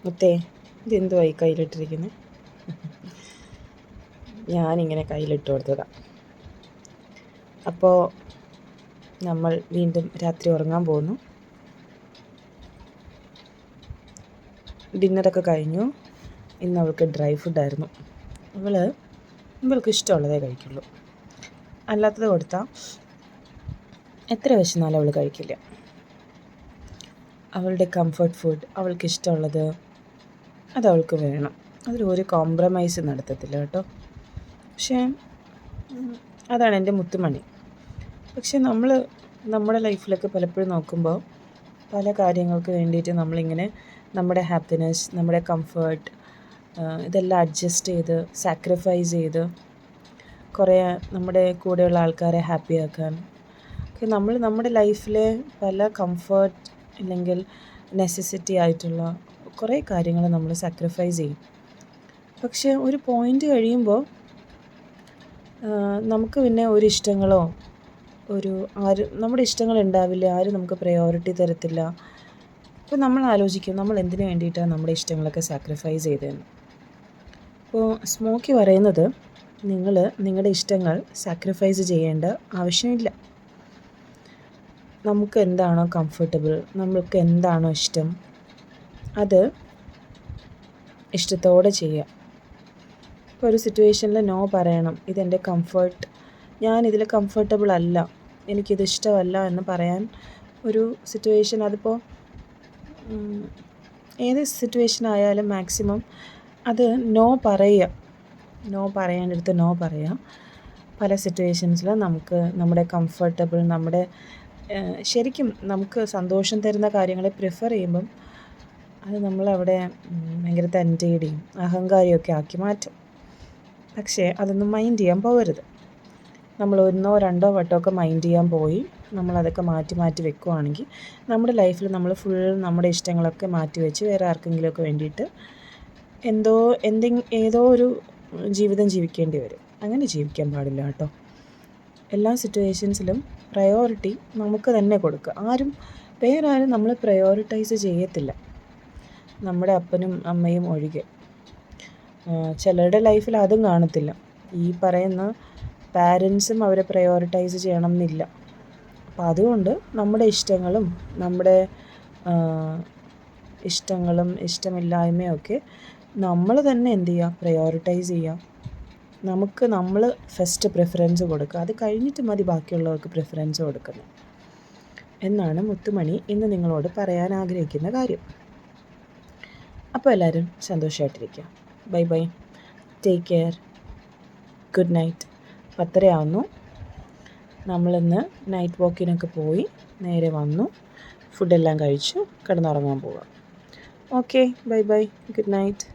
മുത്തേ, ഇതെന്തുവായി കയ്യിലിട്ടിരിക്കുന്നത്? ഞാനിങ്ങനെ കയ്യിലിട്ട് കൊടുത്തതാണ്. അപ്പോൾ നമ്മൾ വീണ്ടും രാത്രി ഉറങ്ങാൻ പോകുന്നു. ഡിന്നറൊക്കെ കഴിഞ്ഞു. ഇന്ന് അവൾക്ക് ഡ്രൈ ഫുഡായിരുന്നു. ഇവൾക്ക് ഇഷ്ടമുള്ളതേ കഴിക്കുള്ളൂ. അല്ലാത്തത് കൊടുത്താൽ എത്ര വിശന്നാലും അവൾ കഴിക്കില്ല. അവളുടെ കംഫർട്ട് ഫുഡ്, അവൾക്ക് ഇഷ്ടമുള്ളത് അതവൾക്ക് വേണം. അതിലൊരു കോംപ്രമൈസ് നടത്തത്തില്ല കേട്ടോ. പക്ഷേ അതാണ് എൻ്റെ മുത്തുമണി. പക്ഷേ നമ്മുടെ ലൈഫിലൊക്കെ പലപ്പോഴും നോക്കുമ്പോൾ പല കാര്യങ്ങൾക്ക് വേണ്ടിയിട്ട് നമ്മളിങ്ങനെ നമ്മുടെ ഹാപ്പിനെസ്, നമ്മുടെ കംഫർട്ട് ഇതെല്ലാം അഡ്ജസ്റ്റ് ചെയ്ത് സാക്രിഫൈസ് ചെയ്ത് കുറേ നമ്മുടെ കൂടെയുള്ള ആൾക്കാരെ ഹാപ്പിയാക്കാൻ ഒക്കെ നമ്മൾ നമ്മുടെ ലൈഫിലെ പല കംഫർട്ട് അല്ലെങ്കിൽ നെസസിറ്റി ആയിട്ടുള്ള കുറേ കാര്യങ്ങൾ നമ്മൾ സാക്രിഫൈസ് ചെയ്യും. പക്ഷേ ഒരു പോയിൻ്റ് കഴിയുമ്പോൾ നമുക്ക് പിന്നെ ഒരു ഇഷ്ടങ്ങളോ നമ്മുടെ ഇഷ്ടങ്ങൾ ഉണ്ടാവില്ല, ആരും നമുക്ക് പ്രയോറിറ്റി തരത്തില്ല. അപ്പോൾ നമ്മൾ ആലോചിക്കും നമ്മൾ എന്തിനു വേണ്ടിയിട്ടാണ് നമ്മുടെ ഇഷ്ടങ്ങളൊക്കെ സാക്രിഫൈസ് ചെയ്തതെന്ന്. അപ്പോൾ സ്മോക്കി പറയുന്നത് നിങ്ങൾ നിങ്ങളുടെ ഇഷ്ടങ്ങൾ സാക്രിഫൈസ് ചെയ്യേണ്ട ആവശ്യമില്ല. നമുക്ക് എന്താണോ കംഫർട്ടബിൾ, നമ്മൾക്ക് എന്താണോ ഇഷ്ടം അത് ഇഷ്ടത്തോടെ ചെയ്യാം. ഇപ്പോൾ ഒരു സിറ്റുവേഷനിൽ നോ പറയണം, ഇതെൻ്റെ കംഫർട്ട്, ഞാനിതിൽ കംഫർട്ടബിൾ അല്ല, എനിക്കിത് ഇഷ്ടമല്ല എന്ന് പറയാൻ ഒരു സിറ്റുവേഷൻ, അതിപ്പോൾ ഏത് സിറ്റുവേഷൻ ആയാലും മാക്സിമം അത് നോ പറയുക, നോ പറയേണ്ടടുത്ത് നോ പറയുക. പല സിറ്റുവേഷൻസിൽ നമുക്ക് നമ്മുടെ കംഫർട്ടബിൾ, നമ്മുടെ ശരിക്കും നമുക്ക് സന്തോഷം തരുന്ന കാര്യങ്ങളെ പ്രിഫർ ചെയ്യുമ്പം അത് നമ്മളവിടെ ഭയങ്കര തൻ്റെടിയും അഹങ്കാരിയൊക്കെ ആക്കി മാറ്റും. പക്ഷേ അതൊന്നും മൈൻഡ് ചെയ്യാൻ പോകരുത്. നമ്മൾ 1 2 വട്ടമൊക്കെ മൈൻഡ് ചെയ്യാൻ പോയി നമ്മളതൊക്കെ മാറ്റി വെക്കുവാണെങ്കിൽ നമ്മുടെ ലൈഫിൽ നമ്മൾ ഫുൾ നമ്മുടെ ഇഷ്ടങ്ങളൊക്കെ മാറ്റി വെച്ച് വേറെ ആർക്കെങ്കിലുമൊക്കെ വേണ്ടിയിട്ട് ഏതോ ഒരു ജീവിതം ജീവിക്കേണ്ടി വരും. അങ്ങനെ ജീവിക്കാൻ പാടില്ല കേട്ടോ. എല്ലാ സിറ്റുവേഷൻസിലും പ്രയോറിറ്റി നമുക്ക് തന്നെ കൊടുക്കുക. വേറെ ആരും നമ്മളെ പ്രയോറിറ്റൈസ് ചെയ്യത്തില്ല, നമ്മുടെ അപ്പനും അമ്മയും ഒഴികെ. ചിലരുടെ ലൈഫിൽ അതും കാണത്തില്ല. ഈ പറയുന്ന പാരൻസും അവരെ പ്രയോറിറ്റൈസ് ചെയ്യണം എന്നില്ല. അപ്പം അതുകൊണ്ട് നമ്മുടെ ഇഷ്ടമില്ലായ്മയും ഒക്കെ നമ്മൾ തന്നെ എന്ത് ചെയ്യുക, പ്രയോറിറ്റൈസ് ചെയ്യുക. നമ്മൾ ഫസ്റ്റ് പ്രിഫറൻസ് കൊടുക്കുക. അത് കഴിഞ്ഞിട്ട് മതി ബാക്കിയുള്ളവർക്ക് പ്രിഫറൻസ് കൊടുക്കുന്നത് എന്നാണ് മുത്തുമണി ഇന്ന് നിങ്ങളോട് പറയാൻ ആഗ്രഹിക്കുന്ന കാര്യം. അപ്പോൾ എല്ലാവരും സന്തോഷമായിട്ടിരിക്കുക. Bye bye, take care, good night. 10:30 ആവുന്നു. നമ്മളിന്ന് നൈറ്റ് വാക്കിനൊക്കെ പോയി നേരെ വന്നു, ഫുഡെല്ലാം കഴിച്ചു കിടന്നുറങ്ങാൻ പോവാം. Okay, bye bye, good night.